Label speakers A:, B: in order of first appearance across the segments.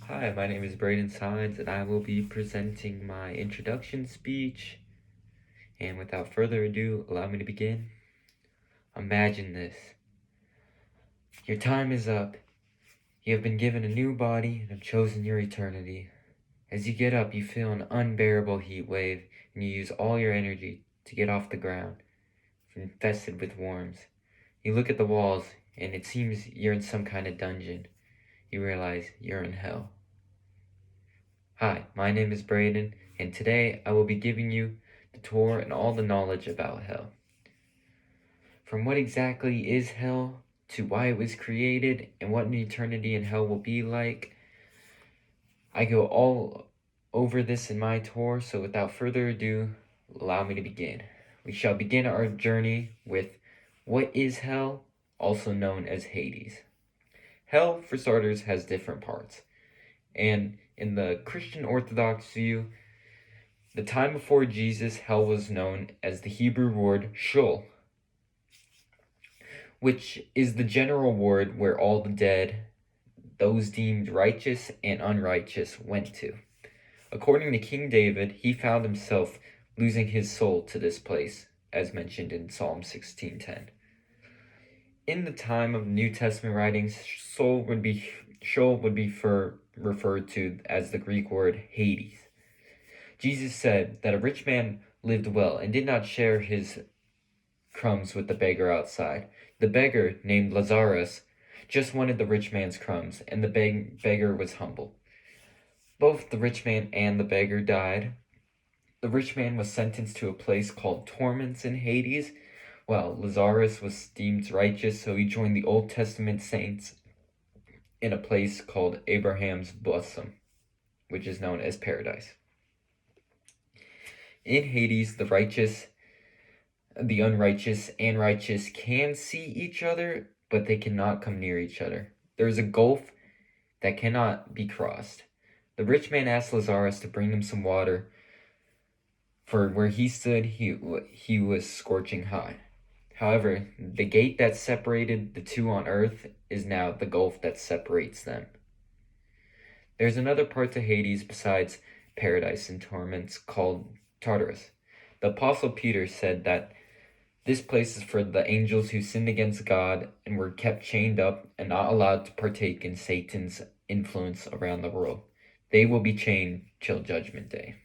A: Hi, my name is Braden Saenz, and I will be presenting my introduction speech. And without further ado, allow me to begin. Imagine this. Your time is up. You have been given a new body and have chosen your eternity. As you get up, you feel an unbearable heat wave, and you use all your energy to get off the ground, infested with worms. You look at the walls, and it seems you're in some kind of dungeon. You realize you're in hell. Hi, my name is Braden, and today I will be giving you the tour and all the knowledge about hell. From what exactly is hell, to why it was created, and what an eternity in hell will be like, I go all over this in my tour, so without further ado, allow me to begin. We shall begin our journey with what is hell, also known as Hades. Hell, for starters, has different parts, and in the Christian Orthodox view, the time before Jesus, hell was known as the Hebrew word Sheol, which is the general ward where all the dead, those deemed righteous and unrighteous, went to. According to King David, he found himself losing his soul to this place, as mentioned in Psalm 16:10. In the time of New Testament writings, Sheol would be referred to as the Greek word Hades. Jesus said that a rich man lived well and did not share his crumbs with the beggar outside. The beggar, named Lazarus, just wanted the rich man's crumbs, and the beggar was humble. Both the rich man and the beggar died. The rich man was sentenced to a place called torments in Hades, while Lazarus was deemed righteous, so he joined the Old Testament saints in a place called Abraham's bosom, which is known as paradise. In Hades, the righteous, the unrighteous, and righteous can see each other, but they cannot come near each other. There is a gulf that cannot be crossed. The rich man asked Lazarus to bring him some water, for where he stood, he was scorching hot. However, the gate that separated the two on earth is now the gulf that separates them. There's another part to Hades besides paradise and torments called Tartarus. The Apostle Peter said that this place is for the angels who sinned against God and were kept chained up and not allowed to partake in Satan's influence around the world. They will be chained till Judgment Day.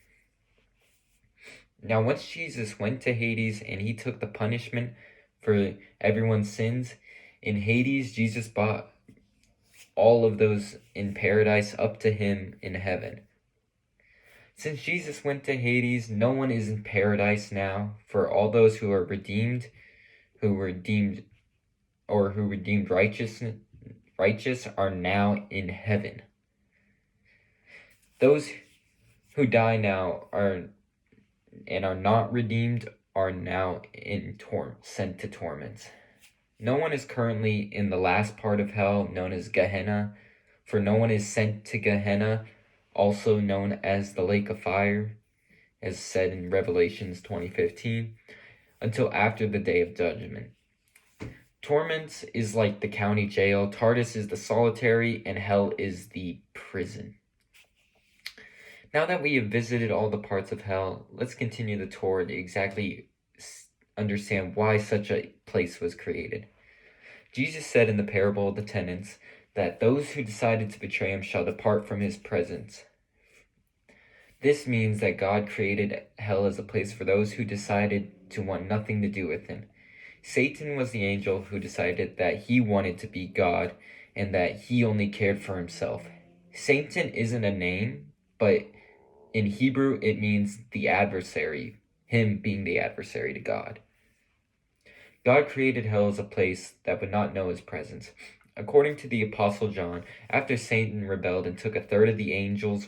A: Now, once Jesus went to Hades and he took the punishment for everyone's sins, in Hades, Jesus brought all of those in paradise up to him in heaven. Since Jesus went to Hades, no one is in paradise now, for all those who are redeemed, who were deemed righteous are now in heaven. Those who die now are not redeemed are now sent to torments. No one is currently in the last part of hell, known as Gehenna, for no one is sent to Gehenna, also known as the lake of fire, as said in Revelations 20:15, until after the day of judgment. Torments is like the county jail, Tartarus is the solitary, and hell is the prison. Now that we have visited all the parts of hell, let's continue the tour to exactly understand why such a place was created. Jesus said in the parable of the tenants that those who decided to betray him shall depart from his presence. This means that God created hell as a place for those who decided to want nothing to do with him. Satan was the angel who decided that he wanted to be God and that he only cared for himself. Satan isn't a name, but in Hebrew it means the adversary, him being the adversary to God. God created hell as a place that would not know his presence. According to the Apostle John, after Satan rebelled and took a third of the angels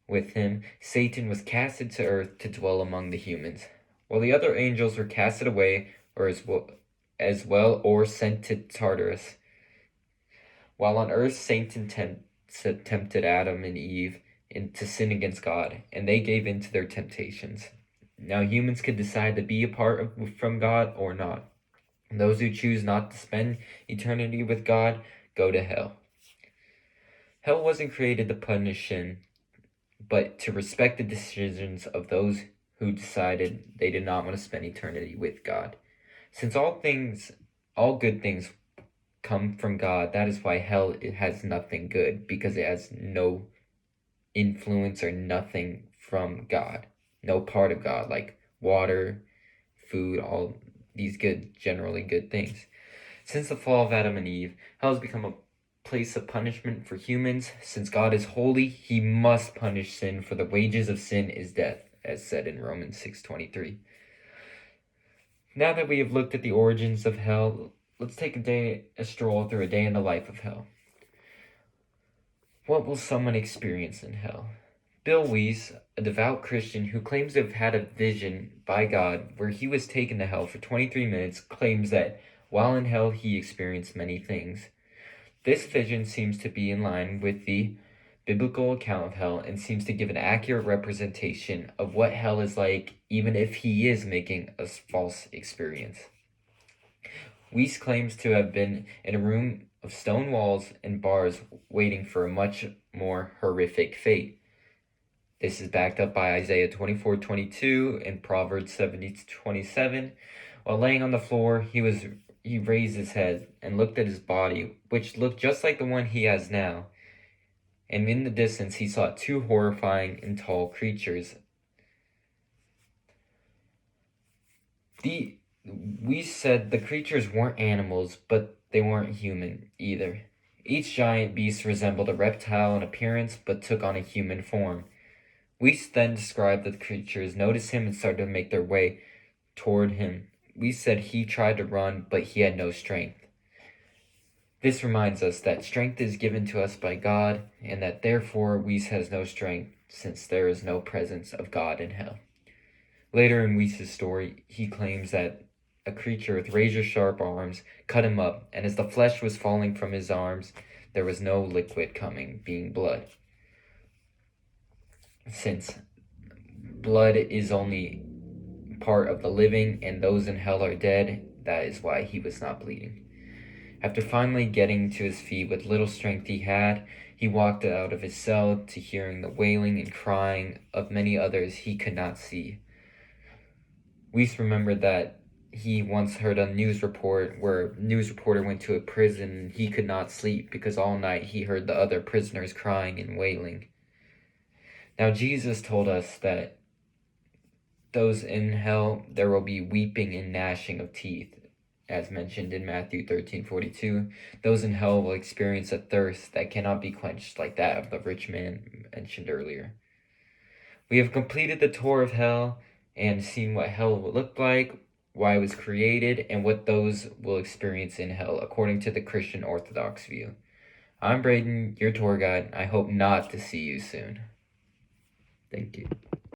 A: with him, Satan was casted to earth to dwell among the humans, while the other angels were casted away or as well or sent to Tartarus. While on earth, Satan tempted Adam and Eve to sin against God, and they gave in to their temptations. Now humans could decide to be apart from God or not. Those who choose not to spend eternity with God go to hell. Hell wasn't created to punish sin, but to respect the decisions of those who decided they did not want to spend eternity with God. Since all good things come from God, that is why hell has nothing good, because it has no influence or nothing from God, no part of God, like water, food, all these generally good things. Since the fall of Adam and Eve, hell has become a place of punishment for humans. Since God is holy, he must punish sin, for the wages of sin is death, as said in Romans 6:23. Now that we have looked at the origins of hell, let's take a stroll through a day in the life of hell. What will someone experience in hell? Bill Weiss, a devout Christian who claims to have had a vision by God where he was taken to hell for 23 minutes, claims that while in hell he experienced many things. This vision seems to be in line with the biblical account of hell and seems to give an accurate representation of what hell is like, even if he is making a false experience. Weiss claims to have been in a room of stone walls and bars waiting for a much more horrific fate. This is backed up by Isaiah 24:22 and Proverbs 70:27. While laying on the floor, he raised his head and looked at his body, which looked just like the one he has now. And in the distance, he saw two horrifying and tall creatures. We said the creatures weren't animals, but they weren't human either. Each giant beast resembled a reptile in appearance, but took on a human form. We then described that the creatures noticed him and started to make their way toward him. We said he tried to run, but he had no strength. This reminds us that strength is given to us by God, and that therefore Weiss has no strength, since there is no presence of God in hell. Later in Weiss's story, he claims that a creature with razor-sharp arms cut him up, and as the flesh was falling from his arms, there was no liquid coming, being blood. Since blood is only part of the living, and those in hell are dead, that is why he was not bleeding. After finally getting to his feet with little strength he had, he walked out of his cell to hearing the wailing and crying of many others he could not see. Weiss remembered that he once heard a news report where a news reporter went to a prison and he could not sleep because all night he heard the other prisoners crying and wailing. Now Jesus told us that those in hell, there will be weeping and gnashing of teeth, as mentioned in Matthew 13:42. Those in hell will experience a thirst that cannot be quenched like that of the rich man mentioned earlier. We have completed the tour of hell and seen what hell will look like, why it was created, and what those will experience in hell according to the Christian Orthodox view. I'm Braden, your tour guide. I hope not to see you soon. Thank you.